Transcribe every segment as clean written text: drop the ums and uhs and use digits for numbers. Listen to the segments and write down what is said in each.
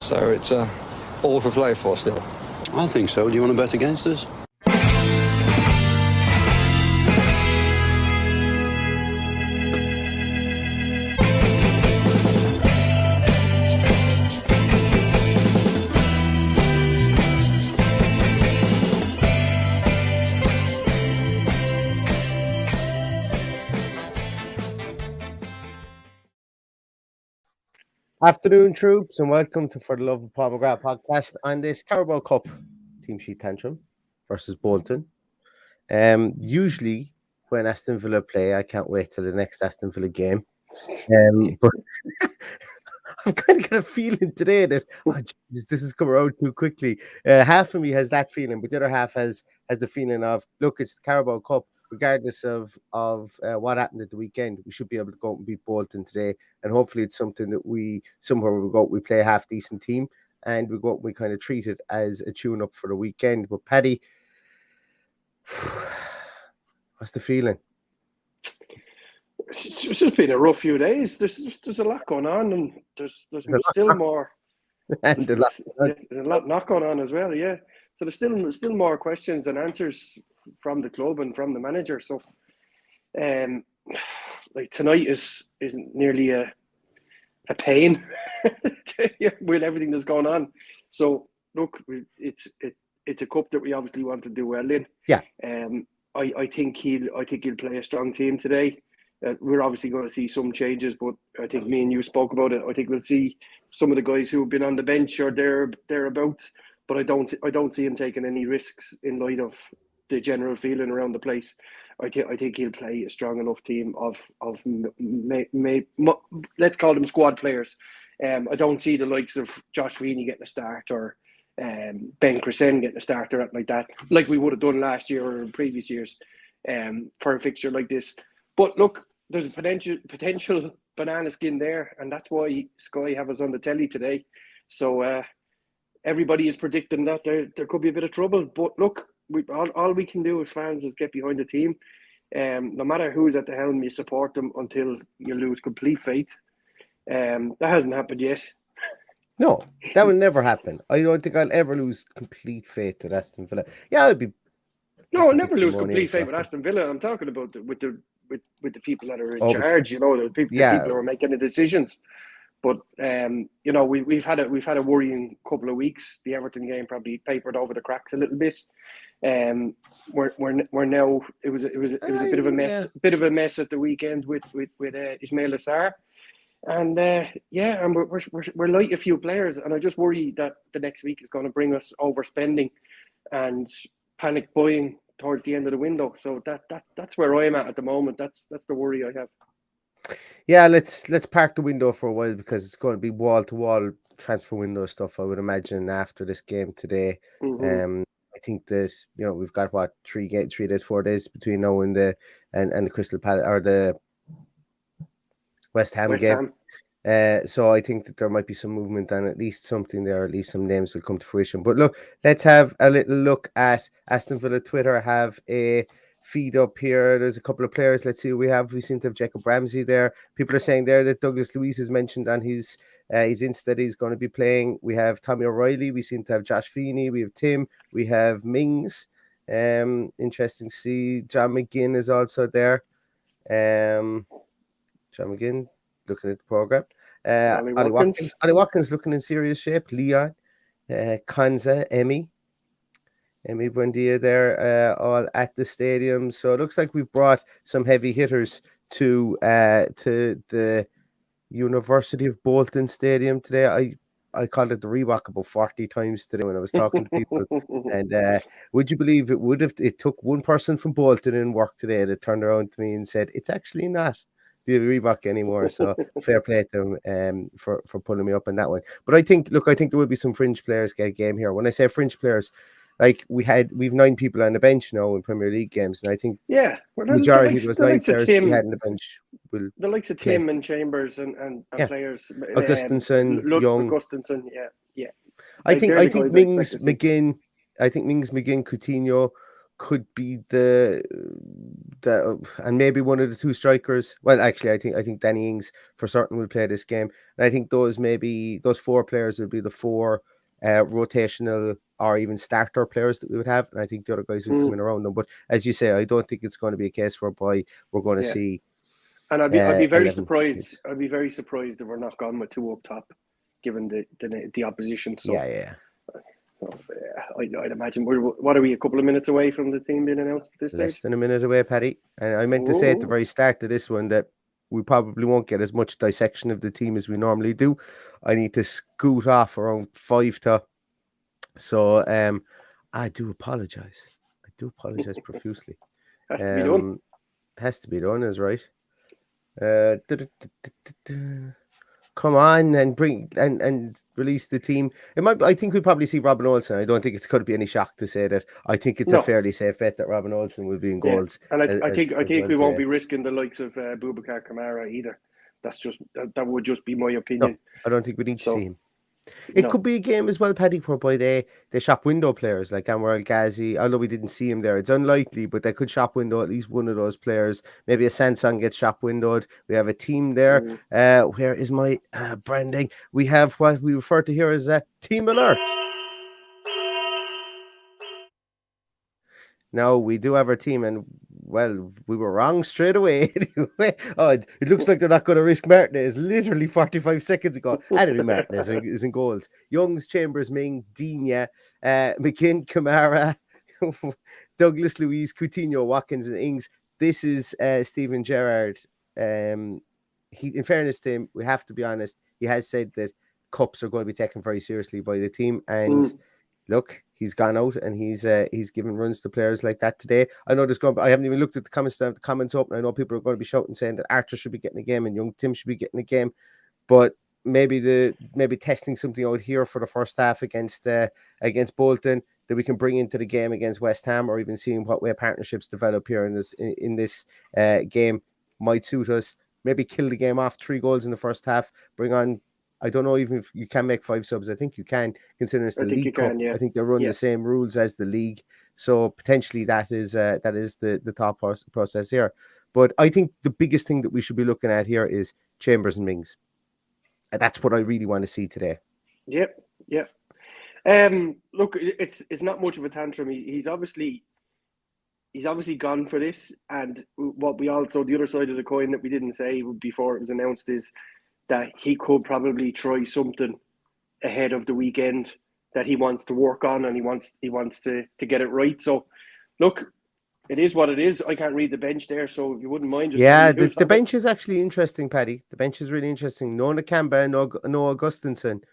So it's all to play for still. I think so. Do you want to bet against us? Afternoon, troops, and welcome to For the Love of Paul McGrath podcast on this Carabao Cup team sheet Tantrum versus Bolton. Usually, when Aston Villa play, I can't wait till the next Aston Villa game. But I've kind of got a feeling today that Jesus, this is coming around too quickly. Half of me has that feeling, but the other half has the feeling of, look, it's the Carabao Cup. Regardless of what happened at the weekend, we should be able to go out and beat Bolton today. And hopefully it's something that we go out, we play a half-decent team, and we go out and we kind of treat it as a tune-up for the weekend. But Paddy, what's the feeling? It's just been a rough few days. There's a lot going on, and there's still more. And there's a lot not going on as well, yeah. So there's still more questions than answers from the club and from the manager. So, like tonight is nearly a pain with everything that's going on. So look, it's a cup that we obviously want to do well in. Yeah. I think he'll play a strong team today. We're obviously going to see some changes, but I think me and you spoke about it. I think we'll see some of the guys who have been on the bench or thereabouts. But I don't see him taking any risks in light of the general feeling around the place. I think he'll play a strong enough team of let's call them squad players. I don't see the likes of Josh Feeney getting a start or Ben Crescent getting a start or anything like that, like we would have done last year or in previous years for a fixture like this. But look, there's a potential banana skin there, and that's why Sky have us on the telly today. So. Everybody is predicting that there could be a bit of trouble. But look, all we can do as fans is get behind the team. No matter who's at the helm, you support them until you lose complete faith. That hasn't happened yet. No, that will never happen. I don't think I'll ever lose complete faith with Aston Villa. Yeah, I'll I'll never lose complete faith with Aston Villa. I'm talking about with the people that are in charge. The people who are making the decisions. But we've had a worrying couple of weeks. The Everton game probably papered over the cracks a little bit. We're now it was a bit of a mess at the weekend with Ismail Assar, and and we're light a few players, and I just worry that the next week is going to bring us overspending and panic buying towards the end of the window. So that's where I am at the moment. That's the worry I have. Yeah, let's park the window for a while because it's going to be wall to wall transfer window stuff. I would imagine after this game today. Mm-hmm. I think that we've got 4 days between now and the Crystal Palace or the West Ham game. So I think that there might be some movement and at least something there, at least some names will come to fruition. But look, let's have a little look at Aston Villa Twitter. Have a feed up here. There's a couple of players. Let's see who we have. We seem to have Jacob Ramsey there. People are saying there that Douglas Luiz is mentioned on his Insta. He's going to be playing. We have Tommy O'Reilly. We seem to have Josh Feeney. We have Tim. We have Mings. Interesting to see. John McGinn is also there. John McGinn looking at the program. Ollie Watkins looking in serious shape. Leon. Konza. Emi Buendia there, all at the stadium. So it looks like we've brought some heavy hitters to the University of Bolton Stadium today. I called it the Reebok about 40 times today when I was talking to people. And would you believe it took one person from Bolton in work today that turned around to me and said, it's actually not the Reebok anymore. So fair play to him for pulling me up on that one. But I think there will be some fringe players get a game here. When I say fringe players, like we've 9 people on the bench now in Premier League games, and I think majority of those 9 players we had on the bench will the likes of Tim and Chambers and players. Augustinson, Young. Yeah. I think Mings, McGinn, Coutinho, could be the and maybe one of the two strikers. Well, actually, I think Danny Ings for certain will play this game, and I think those 4 players will be the 4 rotational or even starter players that we would have, and I think the other guys will come in around them. But as you say, I don't think it's going to be a case whereby we're going to see. And I'd be very 11 surprised. kids. I'd be very surprised if we're not gone with 2 up top, given the opposition. So Yeah. I'd imagine what are we, a couple of minutes away from the team being announced at this Less stage? than a minute away, Paddy. And I meant to say at the very start of this one that we probably won't get as much dissection of the team as we normally do. I need to scoot off around 5 to. So I do apologise. I do apologise profusely. Has to be done. Has to be done, is right. Come on and bring and release the team. I think we'll probably see Robin Olsen. I don't think it's going to be any shock to say that. I think it's a fairly safe bet that Robin Olsen will be in goals. And I think we won't be risking the likes of Boubacar Kamara either. That's just that would just be my opinion. No, I don't think we need to see him. It could be a game as well, Paddy, whereby they shop window players like Anwar El Ghazi, although we didn't see him there. It's unlikely, but they could shop window at least one of those players. Maybe a Sanson gets shop windowed. We have a team there. Where is my branding? We have what we refer to here as a team alert. No, we do have our team, and well, we were wrong straight away. Anyway, it looks like they're not going to risk Martinez. Literally 45 seconds ago, anyway, Martinez is in goals. Youngs, Chambers, Ming, Digne, McKinn, Kamara, Douglas, Luiz, Coutinho, Watkins, and Ings. This is Steven Gerrard. In fairness to him, we have to be honest. He has said that cups are going to be taken very seriously by the team, and. Look, he's gone out and he's given runs to players like that today. I know I haven't even looked at the comments. I have the comments open. I know people are going to be shouting saying that Archer should be getting a game and young Tim should be getting a game, but maybe testing something out here for the first half against Bolton that we can bring into the game against West Ham, or even seeing what way partnerships develop here in this game might suit us. Maybe kill the game off, 3 goals in the first half. Bring on. I don't know even if you can make 5 subs. I think you can, considering it's the League Cup. I think they run the same rules as the league, so potentially that is the thought process here. But I think the biggest thing that we should be looking at here is Chambers and Mings. And that's what I really want to see today. Yep. Look, it's not much of a tantrum. He's obviously gone for this, and what we also, the other side of the coin that we didn't say before it was announced, is that he could probably try something ahead of the weekend that he wants to work on, and he wants to get it right. So, look, it is what it is. I can't read the bench there, so if you wouldn't mind. The bench is actually interesting, Paddy. The bench is really interesting. No Nakamba, no Augustinsson.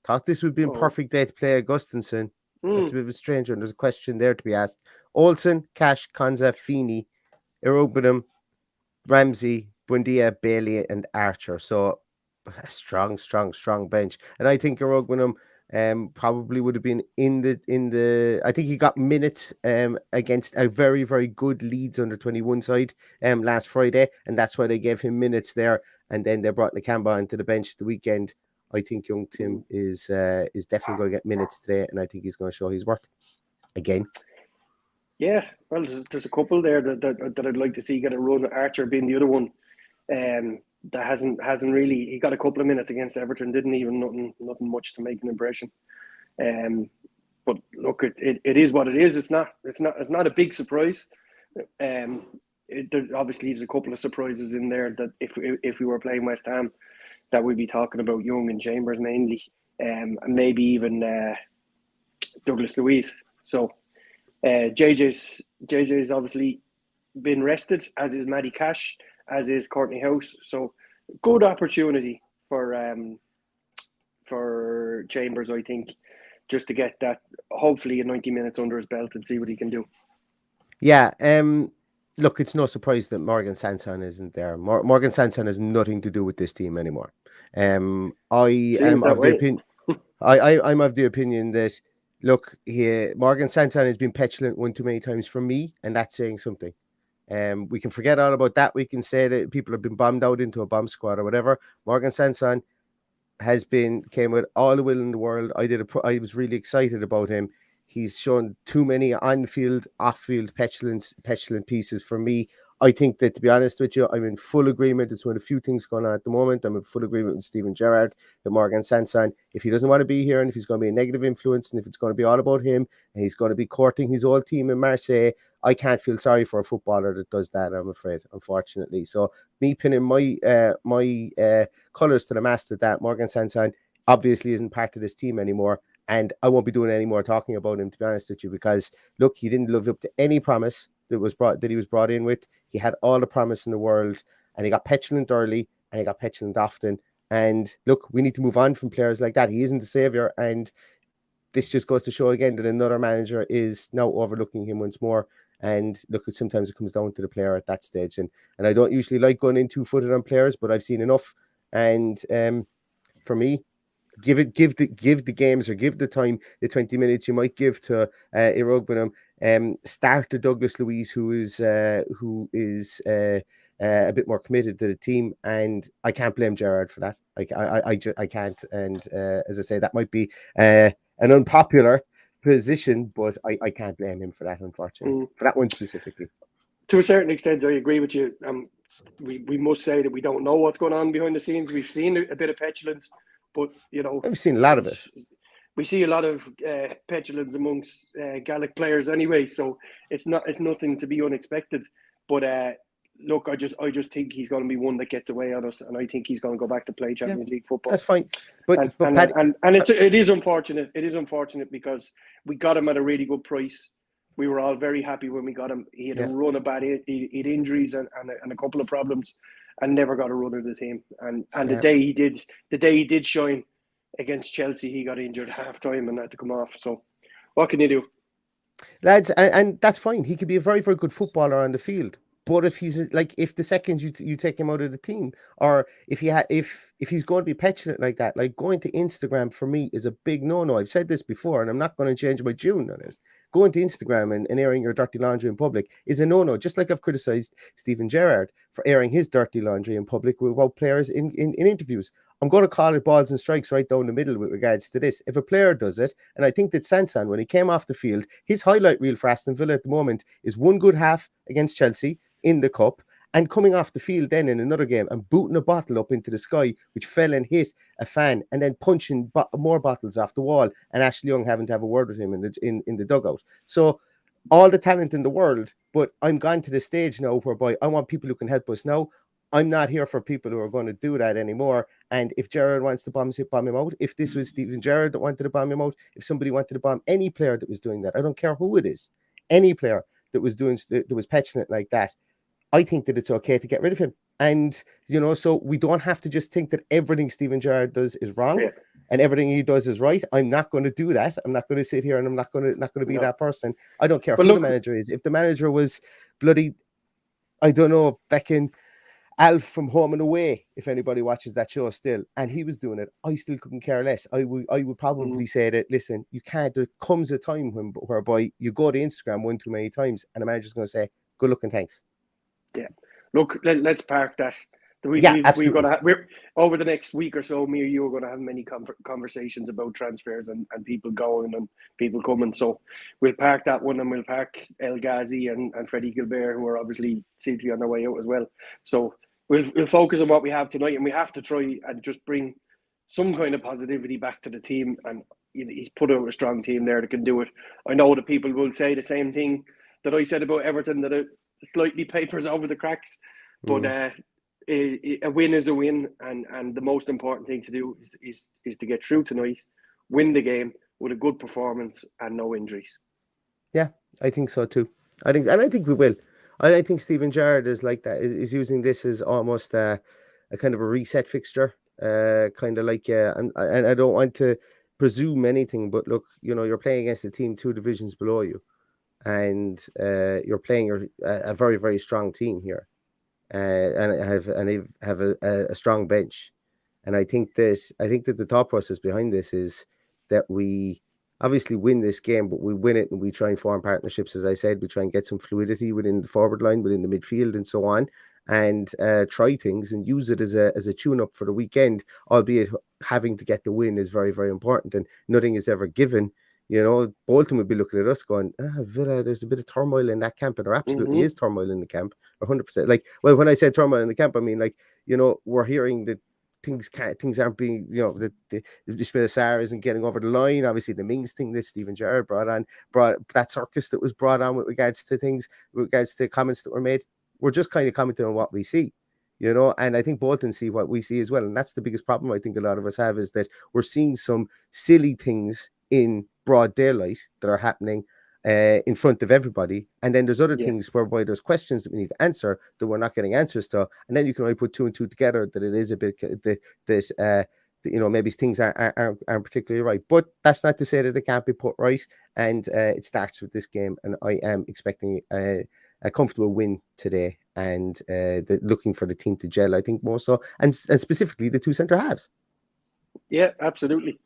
Thought this would be a perfect day to play Augustinsson. That's a bit of a strange one. There's a question there to be asked. Olsen, Cash, Konza, Feeney, Irobinum, Ramsey, Buendia, Bailey, and Archer. So a strong bench. And I think Irogbenum probably would have been in the I think he got minutes against a very, very good Leeds under 21 side last Friday, and that's why they gave him minutes there, and then they brought Nakamba into the bench the weekend. I think young Tim is definitely going to get minutes today, and I think he's going to show his work again. Yeah, well, there's a couple there that I'd like to see get a run. Archer being the other one. That hasn't really. He got a couple of minutes against Everton, didn't even nothing much to make an impression. But look, it is what it is. It's not a big surprise. There obviously is a couple of surprises in there that if we were playing West Ham, that we'd be talking about Young and Chambers mainly, and maybe even Douglas Luiz. So JJ's obviously been rested, as is Matty Cash, as is Courtney House. So good opportunity for Chambers, I think, just to get that, hopefully, 90 minutes under his belt and see what he can do. Yeah. Look, it's no surprise that Morgan Sanson isn't there. Morgan Sanson has nothing to do with this team anymore. I'm of the opinion that, look, Morgan Sanson has been petulant one too many times for me, and that's saying something. We can forget all about that. We can say that people have been bombed out into a bomb squad or whatever. Morgan Sanson came with all the will in the world. I was really excited about him. He's shown too many on-field, off-field petulant pieces for me. I think that, to be honest with you, I'm in full agreement. It's one of the few things going on at the moment. I'm in full agreement with Steven Gerrard, that Morgan Sanson, if he doesn't want to be here and if he's going to be a negative influence and if it's going to be all about him and he's going to be courting his old team in Marseille, I can't feel sorry for a footballer that does that, I'm afraid, unfortunately. So me pinning my colours to the mast at that, Morgan Sanson obviously isn't part of this team anymore. And I won't be doing any more talking about him, to be honest with you, because look, he didn't live up to any promise that he was brought in with. He had all the promise in the world, and he got petulant early, and he got petulant often. And look, we need to move on from players like that. He isn't the savior, and this just goes to show again that another manager is now overlooking him once more. And look, sometimes it comes down to the player at that stage. And I don't usually like going in 2-footed on players, but I've seen enough. And for me, give the games or give the time, the 20 minutes you might give to Irogbinum. Start to Douglas Luiz, who is a bit more committed to the team, and I can't blame Gerrard for that. I can't. And as I say, that might be an unpopular position, but I can't blame him for that, unfortunately, for that one specifically. To a certain extent, I agree with you. We must say that we don't know what's going on behind the scenes. We've seen a bit of petulance. But, you know, I've seen a lot of it. We see a lot of petulance amongst Gaelic players anyway, so it's nothing to be unexpected. But look, I just think he's going to be one that gets away on us, and I think he's going to go back to play Champions League football. That's fine, but it is unfortunate. It is unfortunate because we got him at a really good price. We were all very happy when we got him. He had a run of bad, he had injuries and a couple of problems, and never got a run of the team. And the day he did shine against Chelsea, he got injured half time and had to come off. So what can you do? Lads, and that's fine. He could be a very, very good footballer on the field. But if he's if the second you take him out of the team, or if he's going to be petulant like that, like going to Instagram for me is a big no-no. I've said this before, and I'm not going to change my tune on it. Going to Instagram and airing your dirty laundry in public is a no-no. Just like I've criticised Steven Gerrard for airing his dirty laundry in public about players in interviews. I'm going to call it balls and strikes right down the middle with regards to this. If a player does it, and I think that Sanson, when he came off the field, his highlight reel for Aston Villa at the moment is one good half against Chelsea in the cup, and coming off the field then in another game and booting a bottle up into the sky, which fell and hit a fan, and then punching more bottles off the wall, and Ashley Young having to have a word with him in the dugout. So all the talent in the world, but I'm gone to the stage now whereby I want people who can help us now. I'm not here for people who are going to do that anymore. And if Gerrard wants to bomb him out, if this was Steven Gerrard that wanted to bomb him out, if somebody wanted to bomb any player that was doing that, I don't care who it is, any player that was petulant like that, I think that it's okay to get rid of him. And, you know, so we don't have to just think that everything Steven Gerrard does is wrong and everything he does is right. I'm not going to do that. I'm not going to sit here and I'm not going to be that person. I don't care who the manager is. If the manager was bloody, I don't know, Beckin Alf from Home and Away, if anybody watches that show still, and he was doing it, I still couldn't care less. I would probably say that, listen, you can't, there comes a time whereby you go to Instagram one too many times and the manager's going to say, good luck and thanks. Yeah. Look, let's park that. We're over the next week or so, me or you are going to have many conversations about transfers and people going and people coming. So we'll park that one, and we'll park El Ghazi and Freddie Gilbert, who are obviously seem to be on their way out as well. So we'll focus on what we have tonight, and we have to try and just bring some kind of positivity back to the team. And he's put out a strong team there that can do it. I know that people will say the same thing that I said about Everton, that it slightly papers over the cracks. But a win is a win, and the most important thing to do is to get through tonight, win the game with a good performance and no injuries. Yeah, I think so too. I think we will. I think Steven Gerrard is like that. Is using this as almost a kind of a reset fixture. Kind of like and I don't want to presume anything, but look, you're playing against a team 2 divisions below you, and you're playing a very, very strong team here. And have a strong bench, and I think that the thought process behind this is that we obviously win this game, but we win it and we try and form partnerships. As I said, we try and get some fluidity within the forward line, within the midfield, and so on, and try things and use it as a tune-up for the weekend. Albeit having to get the win is very, very important, and nothing is ever given You know, Bolton would be looking at us going, Villa, there's a bit of turmoil in that camp. And there absolutely is turmoil in the camp, 100%. Like, well, when I say turmoil in the camp, I mean, like, you know, we're hearing that things aren't being, you know, the Ismail Sarr isn't getting over the line. Obviously, the Mings thing that Stephen Gerrard brought that circus that was brought on with regards to things, with regards to comments that were made. We're just kind of commenting on what we see. You know, and I think Bolton see what we see as well. And that's the biggest problem I think a lot of us have, is that we're seeing some silly things in broad daylight that are happening in front of everybody. And then there's other things whereby there's questions that we need to answer that we're not getting answers to. And then you can only put two and two together that it is a bit you know, maybe things aren't particularly right. But that's not to say that they can't be put right. And it starts with this game. And I am expecting a comfortable win today, and looking for the team to gel, I think, more so, and specifically the two centre halves. Yeah, absolutely,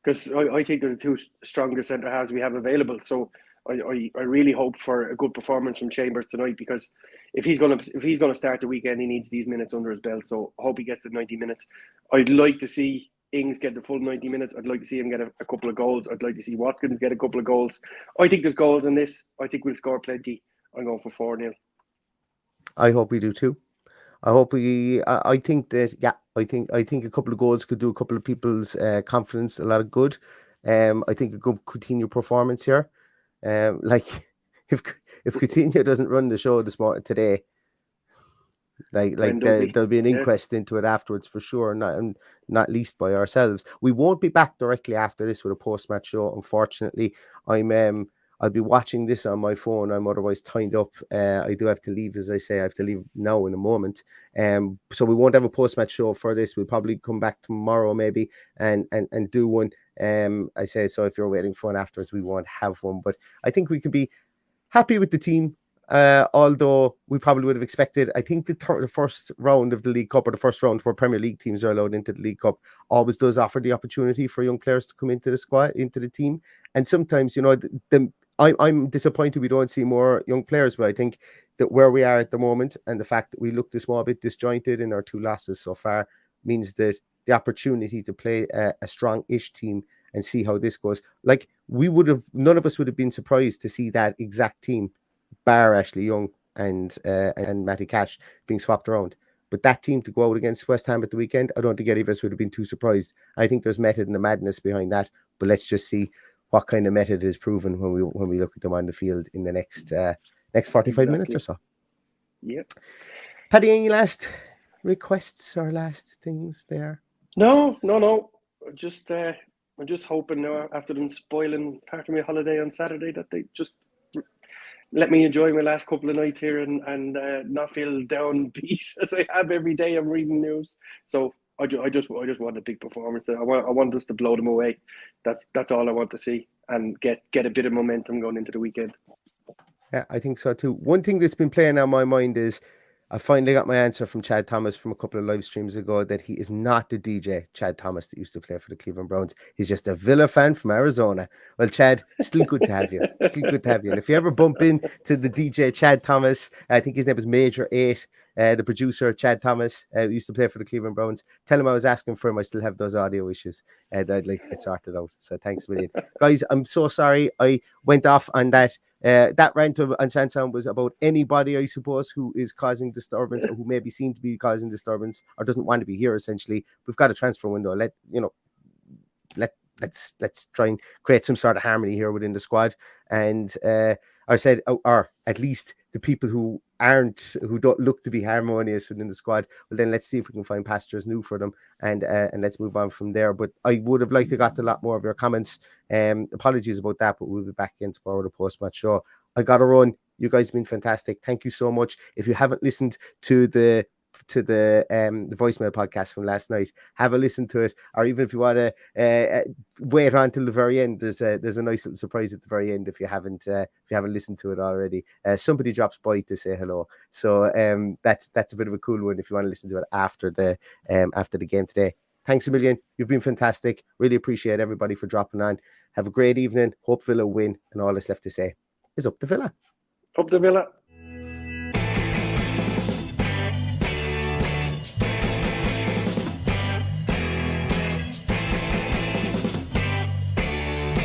because I think they're the two strongest centre halves we have available. So I really hope for a good performance from Chambers tonight, because if he's gonna start the weekend, he needs these minutes under his belt. So I hope he gets the 90 minutes. I'd like to see Ings get the full 90 minutes. I'd like to see him get a couple of goals. I'd like to see Watkins get a couple of goals. I think there's goals in this. I think we'll score plenty. I'm going for 4-0. I hope we do too. I think that, I think a couple of goals could do a couple of people's confidence a lot of good. I think a good Coutinho performance here. Like if Coutinho doesn't run the show today, there'll be an inquest into it afterwards for sure, not least by ourselves. We won't be back directly after this with a post-match show, unfortunately. I'll be watching this on my phone. I'm otherwise tied up. I do have to leave, as I say. I have to leave now in a moment. So we won't have a post-match show for this. We'll probably come back tomorrow maybe and do one. I say, so if you're waiting for one afterwards, we won't have one. But I think we can be happy with the team. Although we probably would have expected, I think the first round of the League Cup, or the first round where Premier League teams are allowed into the League Cup, always does offer the opportunity for young players to come into the squad, into the team. And sometimes, you know, I'm disappointed we don't see more young players, but I think that where we are at the moment, and the fact that we look this small bit disjointed in our two losses so far, means that the opportunity to play a strong-ish team and see how this goes. Like, none of us would have been surprised to see that exact team, bar Ashley Young and Matty Cash, being swapped around. But that team to go out against West Ham at the weekend, I don't think any of us would have been too surprised. I think there's method and the madness behind that, but let's just see what kind of method is proven when we look at them on the field in the next 45 minutes or so. Yep. Paddy, any last requests or last things there? No. I'm just hoping now, after them spoiling part of my holiday on Saturday, that they just let me enjoy my last couple of nights here and not feel downbeat as I have every day I'm reading news. So I just want a big performance. I want us to blow them away. That's all I want to see, and get a bit of momentum going into the weekend. Yeah, I think so too. One thing that's been playing on my mind is I finally got my answer from Chad Thomas from a couple of live streams ago, that he is not the DJ Chad Thomas that used to play for the Cleveland Browns. He's just a Villa fan from Arizona. Well, Chad, still good to have you. Still good to have you. And if you ever bump into the DJ Chad Thomas, I think his name was Major 8, the producer Chad Thomas, who used to play for the Cleveland Browns, tell him I was asking for him. I still have those audio issues that I'd like to get sorted out. So thanks a million. Guys, I'm so sorry I went off on that. That rant on Sanson was about anybody, I suppose, who is causing disturbance, or who may be seen to be causing disturbance, or doesn't want to be here. Essentially, we've got a transfer window. Let's try and create some sort of harmony here within the squad. And I said, or at least the people who don't look to be harmonious within the squad, well, then let's see if we can find pastures new for them, and let's move on from there. But I would have liked to got a lot more of your comments. Apologies about that, but we'll be back again tomorrow, the post-match show. I got to run. You guys have been fantastic. Thank you so much. If you haven't listened to the voicemail podcast from last night, have a listen to it. Or even if you want to wait on till the very end, there's a nice little surprise at the very end if you haven't listened to it already. Somebody drops by to say hello, so that's a bit of a cool one if you want to listen to it after the game today. Thanks a million. You've been fantastic. Really appreciate everybody for dropping on. Have a great evening. Hope Villa win, and all that's left to say is up the Villa. Up the Villa.